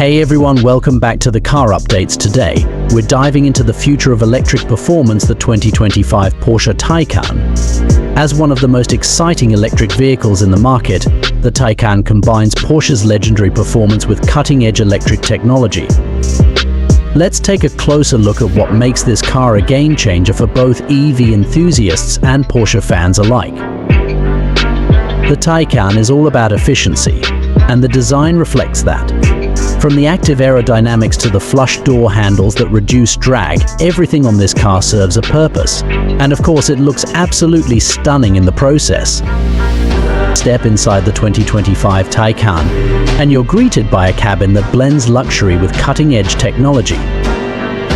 Hey everyone, welcome back to the car updates. Today, we're diving into the future of electric performance, the 2025 Porsche Taycan. As one of the most exciting electric vehicles in the market, the Taycan combines Porsche's legendary performance with cutting-edge electric technology. Let's take a closer look at what makes this car a game-changer for both EV enthusiasts and Porsche fans alike. The Taycan is all about efficiency, and the design reflects that. From the active aerodynamics to the flush door handles that reduce drag, everything on this car serves a purpose. And of course, it looks absolutely stunning in the process. Step inside the 2025 Taycan, and you're greeted by a cabin that blends luxury with cutting-edge technology.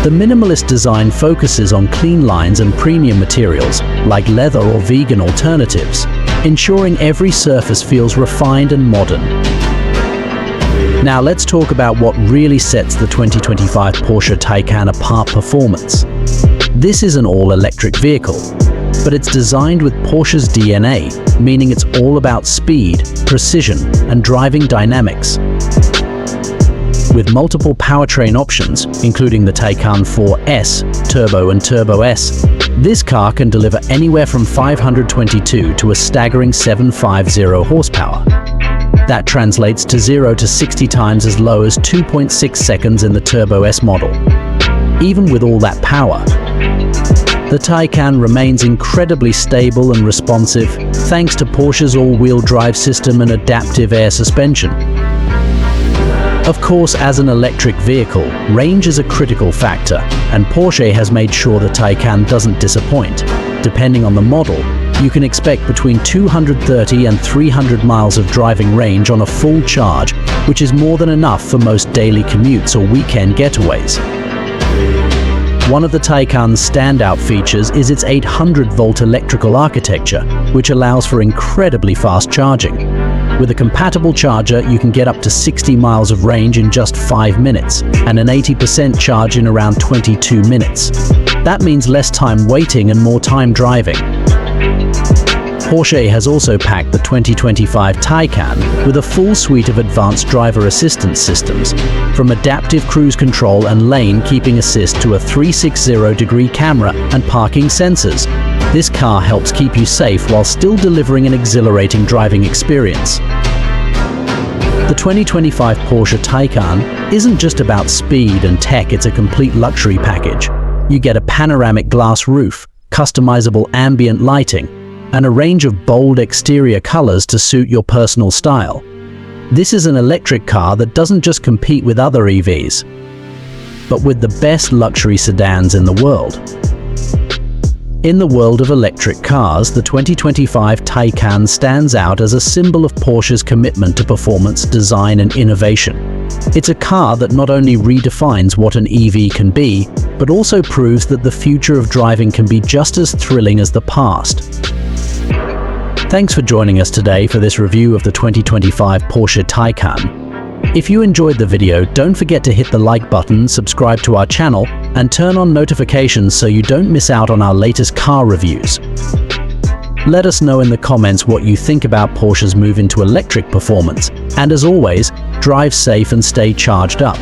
The minimalist design focuses on clean lines and premium materials, like leather or vegan alternatives, ensuring every surface feels refined and modern. Now let's talk about what really sets the 2025 Porsche Taycan apart: performance. This is an all-electric vehicle, but it's designed with Porsche's DNA, meaning it's all about speed, precision, and driving dynamics. With multiple powertrain options, including the Taycan 4S, Turbo and Turbo S, this car can deliver anywhere from 522 to a staggering 750 horsepower. That translates to 0 to 60 times as low as 2.6 seconds in the Turbo S model. Even with all that power, the Taycan remains incredibly stable and responsive thanks to Porsche's all-wheel drive system and adaptive air suspension. Of course, as an electric vehicle, range is a critical factor, and Porsche has made sure the Taycan doesn't disappoint. Depending on the model, you can expect between 230 and 300 miles of driving range on a full charge, which is more than enough for most daily commutes or weekend getaways. One of the Taycan's standout features is its 800-volt electrical architecture, which allows for incredibly fast charging. With a compatible charger, you can get up to 60 miles of range in just 5 minutes, and an 80% charge in around 22 minutes. That means less time waiting and more time driving. Porsche has also packed the 2025 Taycan with a full suite of advanced driver assistance systems, from adaptive cruise control and lane keeping assist to a 360-degree camera and parking sensors. This car helps keep you safe while still delivering an exhilarating driving experience. The 2025 Porsche Taycan isn't just about speed and tech, it's a complete luxury package. You get a panoramic glass roof, customizable ambient lighting, and a range of bold exterior colors to suit your personal style. This is an electric car that doesn't just compete with other EVs, but with the best luxury sedans in the world. In the world of electric cars, the 2025 Taycan stands out as a symbol of Porsche's commitment to performance, design, and innovation. It's a car that not only redefines what an EV can be, but also proves that the future of driving can be just as thrilling as the past. Thanks for joining us today for this review of the 2025 Porsche Taycan. If you enjoyed the video, don't forget to hit the like button, subscribe to our channel, and turn on notifications so you don't miss out on our latest car reviews. Let us know in the comments what you think about Porsche's move into electric performance, and as always, drive safe and stay charged up.